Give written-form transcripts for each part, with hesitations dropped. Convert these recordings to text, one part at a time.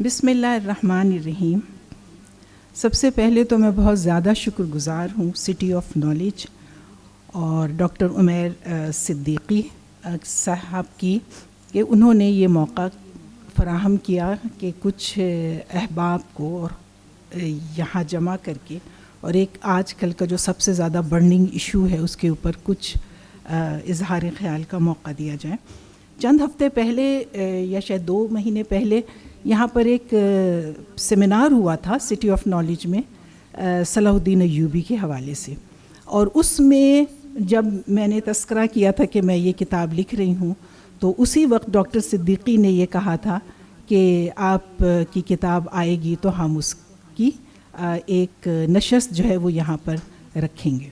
بسم اللہ الرحمن الرحیم. سب سے پہلے تو میں بہت زیادہ شکر گزار ہوں سٹی آف نالج اور ڈاکٹر عمیر صدیقی صاحب کی کہ انہوں نے یہ موقع فراہم کیا کہ کچھ احباب کو یہاں جمع کر کے اور ایک آج کل کا جو سب سے زیادہ برننگ ایشو ہے اس کے اوپر کچھ اظہار خیال کا موقع دیا جائے. چند ہفتے پہلے یا شاید 2 مہینے پہلے یہاں پر ایک سیمینار ہوا تھا سٹی آف نالج میں صلاح الدین ایوبی کے حوالے سے, اور اس میں جب میں نے تذکرہ کیا تھا کہ میں یہ کتاب لکھ رہی ہوں تو اسی وقت ڈاکٹر صدیقی نے یہ کہا تھا کہ آپ کی کتاب آئے گی تو ہم اس کی ایک نشست جو ہے وہ یہاں پر رکھیں گے.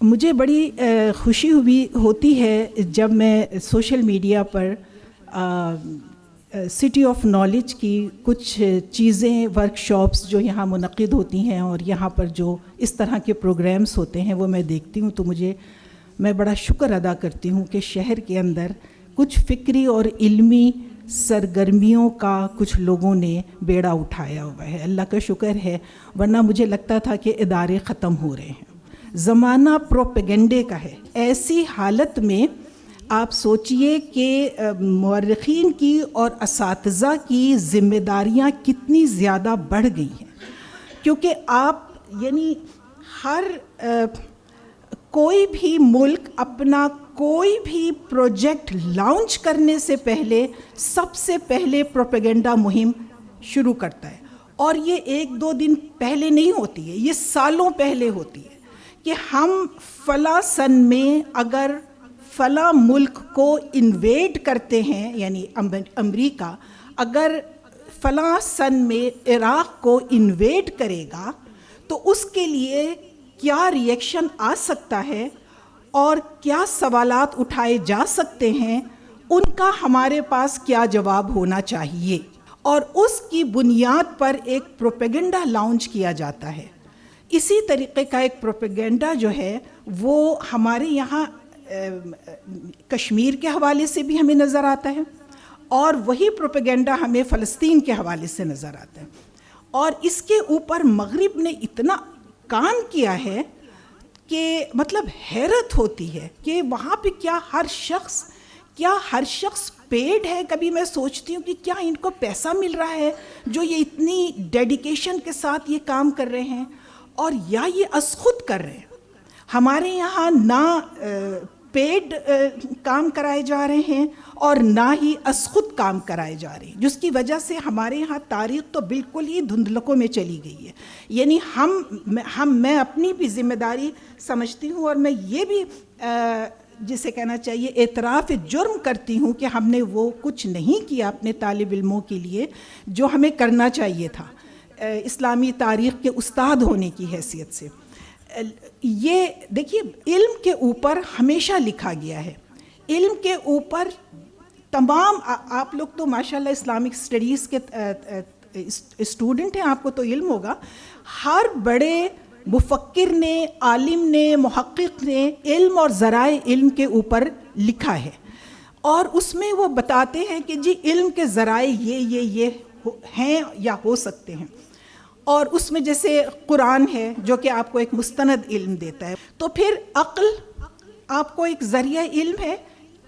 مجھے بڑی خوشی ہوتی ہے جب میں social media per city of knowledge کی کچھ چیزیں ورکشاپس جو یہاں منعقد ہوتی ہیں اور یہاں پر جو اس طرح کے پروگرامز ہوتے ہیں وہ میں دیکھتی ہوں تو میں بڑا شکر ادا کرتی ہوں کہ شہر کے اندر کچھ فکری اور علمی سرگرمیوں کا کچھ لوگوں نے بیڑا اٹھایا ہوا ہے. اللہ کا شکر ہے, ورنہ مجھے لگتا تھا کہ ادارے ختم ہو رہے ہیں. زمانہ پروپیگنڈے کا ہے. ایسی حالت میں آپ سوچئے کہ مورخین کی اور اساتذہ کی ذمہ داریاں کتنی زیادہ بڑھ گئی ہیں, کیونکہ آپ یعنی ہر کوئی بھی ملک اپنا کوئی بھی پروجیکٹ لانچ کرنے سے پہلے سب سے پہلے پروپیگنڈا مہم شروع کرتا ہے, اور یہ 1-2 دن پہلے نہیں ہوتی ہے, یہ سالوں پہلے ہوتی ہے کہ ہم فلاں سن میں اگر فلاں ملک کو انویڈ کرتے ہیں, یعنی امریکہ اگر فلاں سن میں عراق کو انویڈ کرے گا تو اس کے لیے کیا ریئیکشن آ سکتا ہے اور کیا سوالات اٹھائے جا سکتے ہیں, ان کا ہمارے پاس کیا جواب ہونا چاہیے, اور اس کی بنیاد پر ایک پروپیگنڈا لانچ کیا جاتا ہے. اسی طریقے کا ایک پروپیگنڈا جو ہے وہ ہمارے یہاں کشمیر کے حوالے سے بھی ہمیں نظر آتا ہے, اور وہی پروپیگنڈا ہمیں فلسطین کے حوالے سے نظر آتا ہے. اور اس کے اوپر مغرب نے اتنا کام کیا ہے کہ مطلب حیرت ہوتی ہے کہ وہاں پہ کیا ہر شخص پیڈ ہے. کبھی میں سوچتی ہوں کہ کیا ان کو پیسہ مل رہا ہے جو یہ اتنی ڈیڈیکیشن کے ساتھ یہ کام کر رہے ہیں, اور یا یہ از خود کر رہے ہیں. ہمارے یہاں نہ پیڈ کام کرائے جا رہے ہیں اور نہ ہی از خود کام کرائے جا رہے ہیں, جس کی وجہ سے ہمارے یہاں تاریخ تو بالکل ہی دھندلکوں میں چلی گئی ہے. یعنی میں اپنی بھی ذمہ داری سمجھتی ہوں, اور میں یہ بھی جسے کہنا چاہیے اعتراف جرم کرتی ہوں کہ ہم نے وہ کچھ نہیں کیا اپنے طالب علموں کے لیے جو ہمیں کرنا چاہیے تھا اسلامی تاریخ کے استاد ہونے کی حیثیت سے. یہ دیکھیے, علم کے اوپر ہمیشہ لکھا گیا ہے, علم کے اوپر تمام آپ لوگ تو ماشاءاللہ اسلامک اسٹڈیز کے اسٹوڈنٹ ہیں, آپ کو تو علم ہوگا, ہر بڑے مفکر نے, عالم نے, محقق نے علم اور ذرائع علم کے اوپر لکھا ہے, اور اس میں وہ بتاتے ہیں کہ جی علم کے ذرائع یہ ہیں یا ہو سکتے ہیں. اور اس میں جیسے قرآن ہے جو کہ آپ کو ایک مستند علم دیتا ہے, تو پھر عقل آپ کو ایک ذریعہ علم ہے,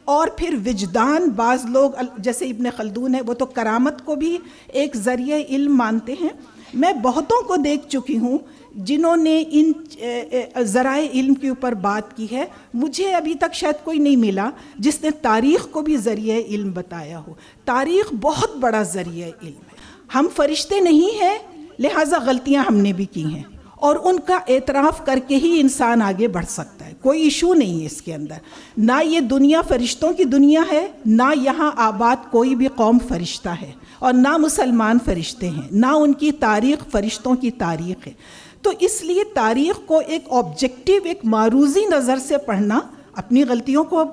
اور پھر وجدان, بعض لوگ جیسے ابن خلدون ہے وہ تو کرامت کو بھی ایک ذریعہ علم مانتے ہیں. میں بہتوں کو دیکھ چکی ہوں جنہوں نے ان ذرائع علم کے اوپر بات کی ہے. مجھے ابھی تک شاید کوئی نہیں ملا جس نے تاریخ کو بھی ذریعہ علم بتایا ہو. تاریخ بہت بڑا ذریعہ علم ہے. ہم فرشتے نہیں ہیں, لہٰذا غلطیاں ہم نے بھی کی ہیں, اور ان کا اعتراف کر کے ہی انسان آگے بڑھ سکتا ہے. کوئی ایشو نہیں ہے اس کے اندر. نہ یہ دنیا فرشتوں کی دنیا ہے, نہ یہاں آباد کوئی بھی قوم فرشتہ ہے, اور نہ مسلمان فرشتے ہیں, نہ ان کی تاریخ فرشتوں کی تاریخ ہے. تو اس لیے تاریخ کو ایک آبجیکٹیو, ایک معروضی نظر سے پڑھنا, اپنی غلطیوں کو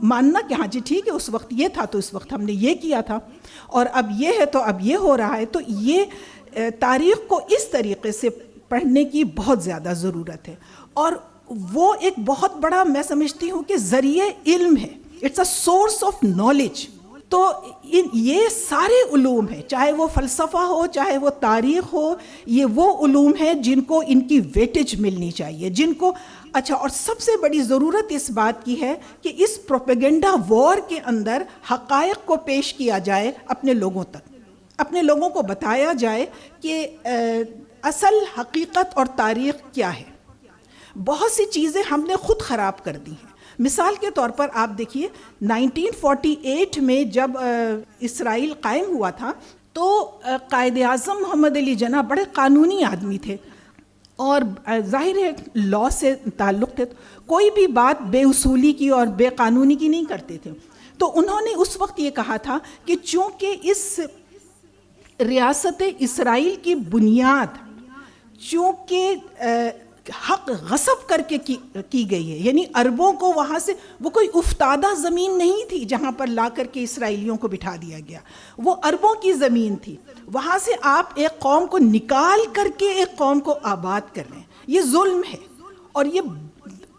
ماننا کہ ہاں جی ٹھیک ہے اس وقت یہ تھا تو اس وقت ہم نے یہ کیا تھا, اور اب یہ ہے تو اب یہ ہو رہا ہے, تو یہ تاریخ کو اس طریقے سے پڑھنے کی بہت زیادہ ضرورت ہے. اور وہ ایک بہت بڑا میں سمجھتی ہوں کہ ذریعہ علم ہے. It's a source of knowledge. تو یہ سارے علوم ہیں، چاہے وہ فلسفہ ہو، چاہے وہ تاریخ ہو، یہ وہ علوم ہیں جن کو ان کی ویٹیج ملنی چاہیے، جن کو اچھا. اور سب سے بڑی ضرورت اس بات کی ہے کہ اس پروپیگنڈا وار کے اندر حقائق کو پیش کیا جائے اپنے لوگوں تک، اپنے لوگوں کو بتایا جائے کہ اصل حقیقت اور تاریخ کیا ہے. بہت سی چیزیں ہم نے خود خراب کر دی ہیں. مثال کے طور پر آپ دیکھیے 1948 میں جب اسرائیل قائم ہوا تھا تو قائد اعظم محمد علی جناح بڑے قانونی آدمی تھے اور ظاہر ہے لاء سے تعلق تھے، کوئی بھی بات بے اصولی کی اور بے قانونی کی نہیں کرتے تھے. تو انہوں نے اس وقت یہ کہا تھا کہ چونکہ اس ریاست اسرائیل کی بنیاد چونکہ حق غصب کر کے کی گئی ہے، یعنی عربوں کو وہاں سے، وہ کوئی افتادہ زمین نہیں تھی جہاں پر لا کر کے اسرائیلیوں کو بٹھا دیا گیا، وہ عربوں کی زمین تھی. وہاں سے آپ ایک قوم کو نکال کر کے ایک قوم کو آباد کر رہے ہیں، یہ ظلم ہے اور یہ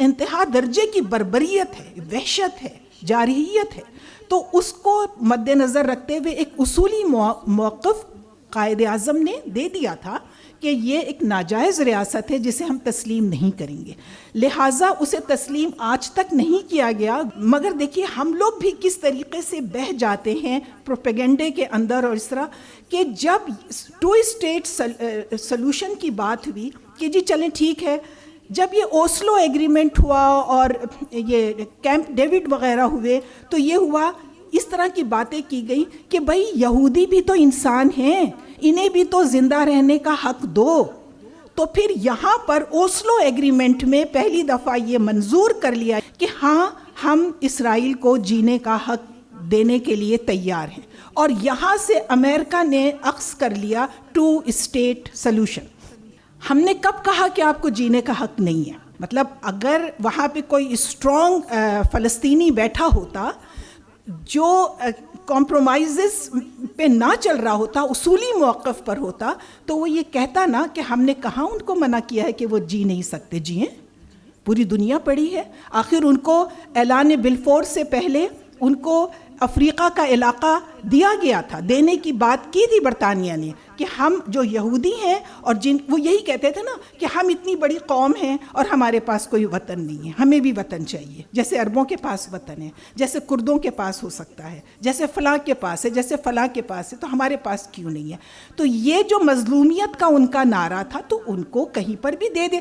انتہا درجے کی بربریت ہے، وحشت ہے، جارحیت ہے. تو اس کو مد نظر رکھتے ہوئے ایک اصولی موقف قائد اعظم نے دے دیا تھا کہ یہ ایک ناجائز ریاست ہے جسے ہم تسلیم نہیں کریں گے، لہٰذا اسے تسلیم آج تک نہیں کیا گیا. مگر دیکھیے ہم لوگ بھی کس طریقے سے بہہ جاتے ہیں پروپیگنڈے کے اندر، اور اس طرح کہ جب 2 اسٹیٹ سلوشن کی بات ہوئی کہ جی چلیں ٹھیک ہے، جب یہ اوسلو ایگریمنٹ ہوا اور یہ کیمپ ڈیوڈ وغیرہ ہوئے تو یہ ہوا، اس طرح کی باتیں کی گئی کہ بھائی یہودی بھی تو انسان ہیں، انہیں بھی تو زندہ رہنے کا حق دو. تو پھر یہاں پر اوسلو ایگریمنٹ میں پہلی دفعہ یہ منظور کر لیا کہ ہاں ہم اسرائیل کو جینے کا حق دینے کے لیے تیار ہیں، اور یہاں سے امریکہ نے اخذ کر لیا 2 اسٹیٹ سلوشن. ہم نے کب کہا کہ آپ کو جینے کا حق نہیں ہے؟ مطلب اگر وہاں پہ کوئی اسٹرانگ فلسطینی بیٹھا ہوتا جو کمپرومائزز پہ نہ چل رہا ہوتا، اصولی موقف پر ہوتا، تو وہ یہ کہتا نا کہ ہم نے کہاں ان کو منع کیا ہے کہ وہ جی نہیں سکتے، جیئیں، پوری دنیا پڑی ہے. آخر ان کو اعلان بلفور سے پہلے ان کو افریقہ کا علاقہ دیا گیا تھا، دینے کی بات کی تھی برطانیہ نے کہ ہم جو یہودی ہیں اور وہ یہی کہتے تھے نا کہ ہم اتنی بڑی قوم ہیں اور ہمارے پاس کوئی وطن نہیں ہے، ہمیں بھی وطن چاہیے، جیسے عربوں کے پاس وطن ہے، جیسے کردوں کے پاس ہو سکتا ہے، جیسے فلاں کے پاس ہے، جیسے فلاں کے پاس ہے، تو ہمارے پاس کیوں نہیں ہے؟ تو یہ جو مظلومیت کا ان کا نعرہ تھا تو ان کو کہیں پر بھی دے دے.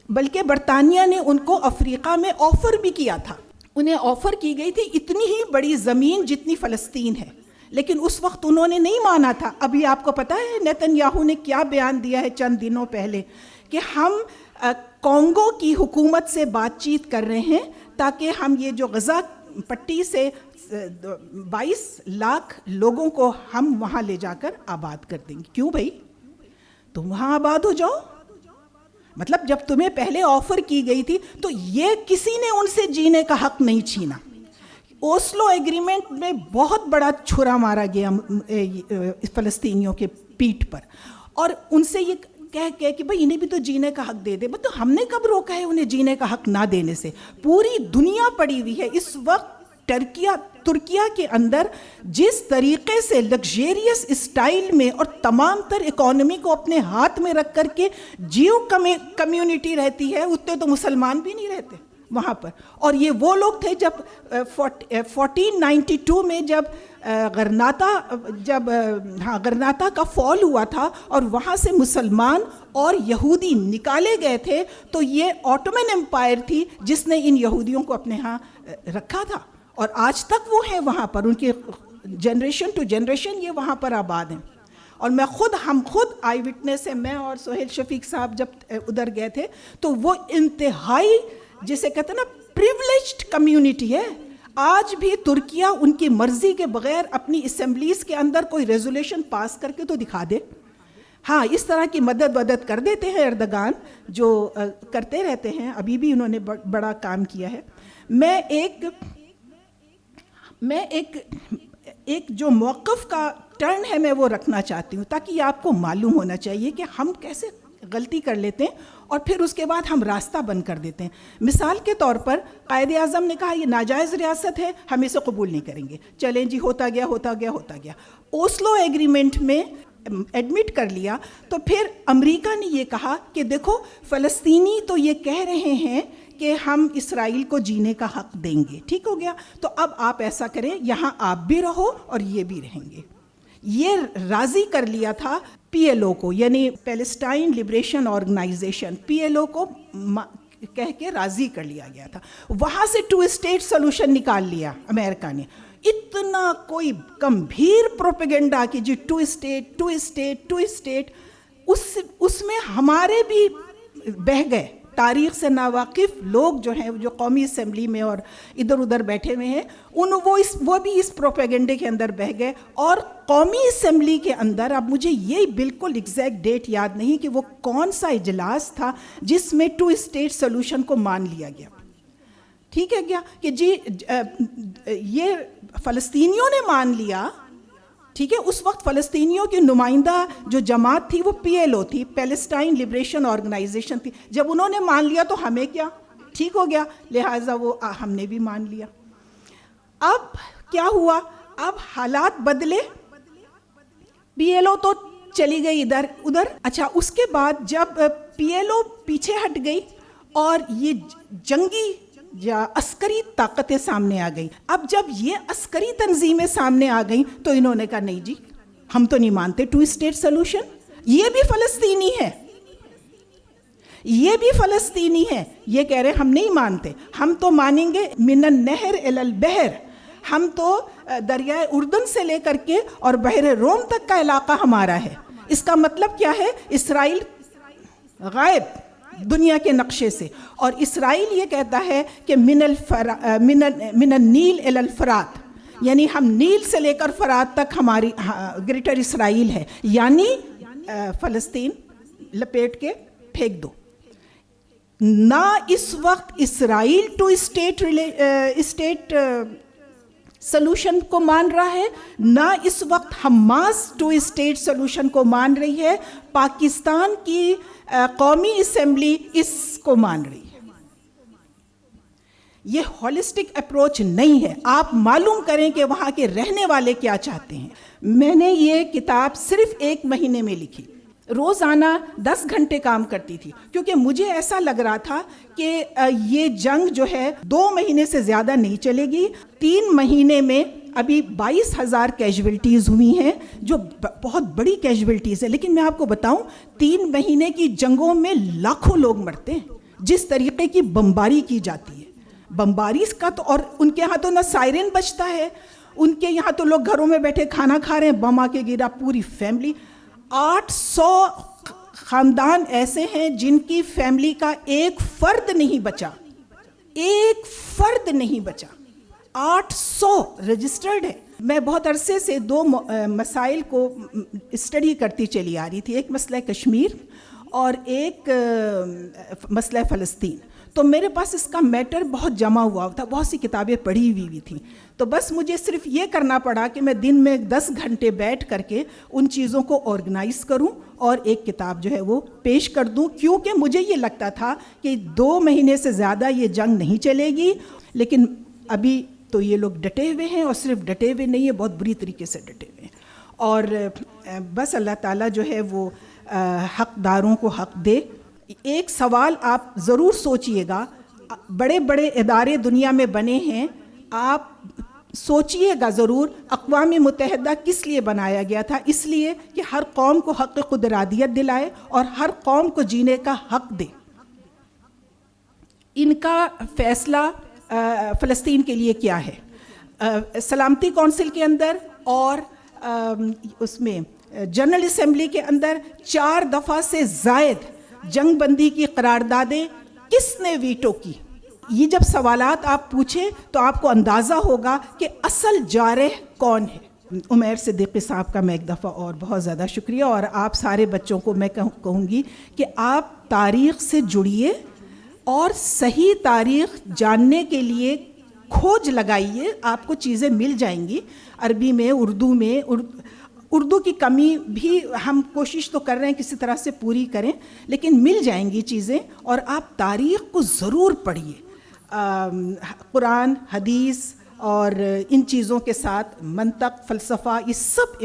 بلکہ برطانیہ نے ان کو افریقہ میں آفر بھی کیا تھا، انہیں آفر کی گئی تھی اتنی ہی بڑی زمین جتنی فلسطین ہے، لیکن اس وقت انہوں نے نہیں مانا تھا. ابھی آپ کو پتہ ہے نیتن یاہو نے کیا بیان دیا ہے چند دنوں پہلے کہ ہم کانگو کی حکومت سے بات چیت کر رہے ہیں تاکہ ہم یہ جو غزہ پٹی سے 22 لاکھ لوگوں کو ہم وہاں لے جا کر آباد کر دیں گے. کیوں بھائی؟ تم وہاں آباد ہو جاؤ. مطلب جب تمہیں پہلے آفر کی گئی تھی تو یہ کسی نے ان سے جینے کا حق نہیں چھینا. اوسلو ایگریمنٹ میں بہت بڑا چھرا مارا گیا فلسطینیوں کے پیٹھ پر، اور ان سے یہ کہہ کہ بھئی انہیں بھی تو جینے کا حق دے دے. تو ہم نے کب روکا ہے انہیں جینے کا حق نہ دینے سے؟ پوری دنیا پڑی ہوئی ہے اس وقت. ترکیہ کے اندر جس طریقے سے لگزیریس اسٹائل میں اور تمام تر اکانومی کو اپنے ہاتھ میں رکھ کر کے جیو کمیونٹی رہتی ہے، اتنے تو مسلمان بھی نہیں رہتے وہاں پر. اور یہ وہ لوگ تھے جب 1492 میں جب غرناطہ کا فال ہوا تھا اور وہاں سے مسلمان اور یہودی نکالے گئے تھے، تو یہ آٹومن امپائر تھی جس نے ان یہودیوں کو اپنے ہاں رکھا تھا، اور آج تک وہ ہیں وہاں پر، ان کی جنریشن ٹو جنریشن یہ وہاں پر آباد ہیں. اور ہم خود آئی وٹنس ہیں، میں اور سہیل شفیق صاحب جب ادھر گئے تھے تو وہ انتہائی جسے کہتے ہیں نا پریولیجڈ کمیونٹی ہے. آج بھی ترکیہ ان کی مرضی کے بغیر اپنی اسمبلیز کے اندر کوئی ریزولوشن پاس کر کے تو دکھا دے. ہاں اس طرح کی مدد کر دیتے ہیں اردگان، جو کرتے رہتے ہیں، ابھی بھی انہوں نے بڑا کام کیا ہے. میں ایک جو موقف کا ٹرن ہے میں وہ رکھنا چاہتی ہوں تاکہ یہ آپ کو معلوم ہونا چاہیے کہ ہم کیسے غلطی کر لیتے ہیں اور پھر اس کے بعد ہم راستہ بند کر دیتے ہیں. مثال کے طور پر قائد اعظم نے کہا یہ ناجائز ریاست ہے, ہم اسے قبول نہیں کریں گے. چلیں جی, ہوتا گیا. اوسلو ایگریمنٹ میں ایڈمٹ کر لیا. تو پھر امریکہ نے یہ کہا کہ دیکھو فلسطینی تو یہ کہہ رہے ہیں کہ ہم اسرائیل کو جینے کا حق دیں گے, ٹھیک ہو گیا, تو اب آپ ایسا کریں, یہاں آپ بھی رہو اور یہ بھی رہیں گے. یہ راضی کر لیا تھا پی ایل او کو, یعنی Palestine Liberation Organization, P L O کو کہہ کے راضی کر لیا گیا تھا. وہاں سے 2 اسٹیٹ سولوشن نکال لیا امریکہ نے. اتنا کوئی گمبھیر پروپیگنڈا کہ جی 2 اسٹیٹ, اس میں ہمارے بھی بہہ گئے. تاریخ سے ناواقف لوگ جو ہیں, جو قومی اسمبلی میں اور ادھر ادھر بیٹھے ہوئے ہیں, وہ بھی اس پروپیگنڈے کے اندر بہہ گئے. اور قومی اسمبلی کے اندر, اب مجھے یہ بالکل ایگزیکٹ ڈیٹ یاد نہیں کہ وہ کون سا اجلاس تھا جس میں 2 اسٹیٹ سولوشن کو مان لیا گیا. ٹھیک ہے کیا کہ جی یہ فلسطینیوں نے مان لیا, ٹھیک ہے. اس وقت فلسطینیوں کی نمائندہ جو جماعت تھی وہ پی ایل او تھی, پیلسٹائن لبریشن آرگنائزیشن تھی. جب انہوں نے مان لیا تو ہمیں کیا, ٹھیک ہو گیا, لہٰذا وہ ہم نے بھی مان لیا. اب کیا ہوا, اب حالات بدلے, پی ایل او تو چلی گئی ادھر ادھر. اچھا, اس کے بعد جب پی ایل او پیچھے ہٹ گئی اور یہ جنگی یا عسکری طاقتیں سامنے آ گئی. اب جب یہ عسکری تنظیمیں سامنے آ گئیں تو انہوں نے کہا نہیں جی, ہم تو نہیں مانتے 2 اسٹیٹ سولوشن. یہ بھی فلسطینی ہے, یہ کہہ رہے ہم نہیں مانتے, ہم تو مانیں گے من النہر الی البحر, ہم تو دریائے اردن سے لے کر کے اور بحر روم تک کا علاقہ ہمارا ہے. اس کا مطلب کیا ہے, اسرائیل غائب دنیا کے نقشے سے. اور اسرائیل یہ کہتا ہے کہ من النیل الی الفرات, یعنی ہم نیل سے لے کر فرات تک ہماری گریٹر اسرائیل ہے, یعنی فلسطین لپیٹ کے پھینک دو. نہ اس وقت اسرائیل 2 اسٹیٹ سلوشن کو مان رہا ہے, نہ اس وقت حماس 2 اسٹیٹ سلوشن کو مان رہی ہے. پاکستان کی قومی اسمبلی اس کو مان رہی ہے. یہ ہولسٹک اپروچ نہیں ہے. آپ معلوم کریں کہ وہاں کے رہنے والے کیا چاہتے ہیں. میں نے یہ کتاب صرف 1 مہینے میں لکھی, روزانہ 10 گھنٹے کام کرتی تھی, کیونکہ مجھے ایسا لگ رہا تھا کہ یہ جنگ جو ہے 2 مہینے سے زیادہ نہیں چلے گی. 3 مہینے میں ابھی 22,000 کیجولٹیز ہوئی ہیں, جو بہت بڑی کیجولٹیز ہے. لیکن میں آپ کو بتاؤں 3 مہینے کی جنگوں میں لاکھوں لوگ مرتے ہیں. جس طریقے کی بمباری کی جاتی ہے, بمباری کا تو, اور ان کے یہاں تو نہ سائرن بجتا ہے, ان کے یہاں تو لوگ گھروں میں بیٹھے کھانا کھا رہے ہیں, بم آ کے گرا, پوری فیملی. 800 خاندان ایسے ہیں جن کی فیملی کا ایک فرد نہیں بچا, 800 رجسٹرڈ ہے. میں بہت عرصے سے 2 مسائل کو اسٹڈی کرتی چلی آ رہی تھی, ایک مسئلہ کشمیر اور ایک مسئلہ فلسطین. تو میرے پاس اس کا میٹر بہت جمع ہوا تھا, بہت سی کتابیں پڑھی ہوئی تھیں. تو بس مجھے صرف یہ کرنا پڑا کہ میں دن میں 10 گھنٹے بیٹھ کر کے ان چیزوں کو آرگنائز کروں اور ایک کتاب جو ہے وہ پیش کر دوں, کیونکہ مجھے یہ لگتا تھا کہ 2 مہینے سے زیادہ یہ جنگ نہیں چلے گی. لیکن ابھی تو یہ لوگ ڈٹے ہوئے ہیں, اور صرف ڈٹے ہوئے نہیں ہیں, بہت بری طریقے سے ڈٹے ہوئے ہیں. اور بس اللہ تعالیٰ جو ہے وہ حقداروں کو حق دے. ایک سوال آپ ضرور سوچئے گا, بڑے بڑے ادارے دنیا میں بنے ہیں, آپ سوچئے گا ضرور اقوام متحدہ کس لیے بنایا گیا تھا. اس لیے کہ ہر قوم کو حق خود ارادیت دلائے اور ہر قوم کو جینے کا حق دے. ان کا فیصلہ فلسطین کے لیے کیا ہے, سلامتی کونسل کے اندر اور اس میں جنرل اسمبلی کے اندر 4 دفعہ سے زائد جنگ بندی کی قراردادیں کس نے ویٹو کی. یہ جب سوالات آپ پوچھیں تو آپ کو اندازہ ہوگا کہ اصل جارح کون ہے. عمیر صدیقی صاحب کا میں ایک دفعہ اور بہت زیادہ شکریہ. اور آپ سارے بچوں کو میں کہوں گی کہ آپ تاریخ سے جڑیے اور صحیح تاریخ جاننے کے لیے کھوج لگائیے, آپ کو چیزیں مل جائیں گی عربی میں, اردو میں, اردو کی کمی بھی ہم کوشش تو کر رہے ہیں کسی طرح سے پوری کریں، لیکن مل جائیں گی چیزیں، اور آپ تاریخ کو ضرور پڑھیے. قرآن، حدیث اور ان چیزوں کے ساتھ منطق، فلسفہ، یہ سب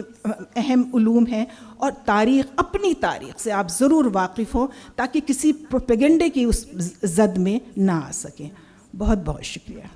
اہم علوم ہیں، اور تاریخ، اپنی تاریخ سے آپ ضرور واقف ہوں تاکہ کسی پروپیگنڈے کی اس زد میں نہ آ سکیں. بہت بہت شکریہ.